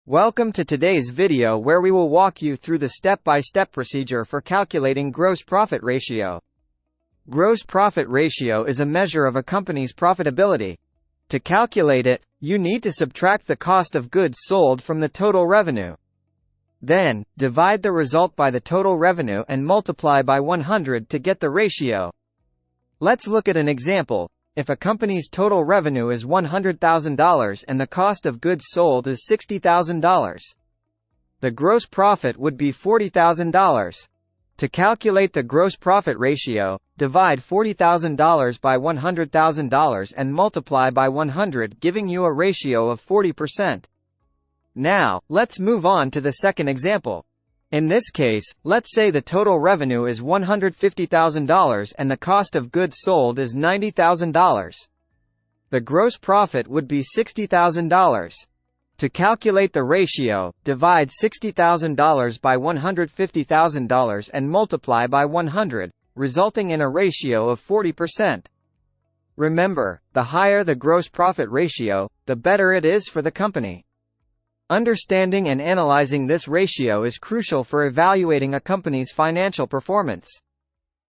Welcome to today's video where we will walk you through the step-by-step procedure for calculating gross profit ratio. Gross profit ratio is a measure of a company's profitability. To calculate it, you need to subtract the cost of goods sold from the total revenue. Then, divide the result by the total revenue and multiply by 100 to get the ratio. Let's look at an example. If a company's total revenue is $100,000 and the cost of goods sold is $60,000, the gross profit would be $40,000. To calculate the gross profit ratio, divide $40,000 by $100,000 and multiply by 100, giving you a ratio of 40%. Now, let's move on to the second example. In this case, let's say the total revenue is $150,000 and the cost of goods sold is $90,000. The gross profit would be $60,000. To calculate the ratio, divide $60,000 by $150,000 and multiply by 100, resulting in a ratio of 40%. Remember, the higher the gross profit ratio, the better it is for the company. Understanding and analyzing this ratio is crucial for evaluating a company's financial performance.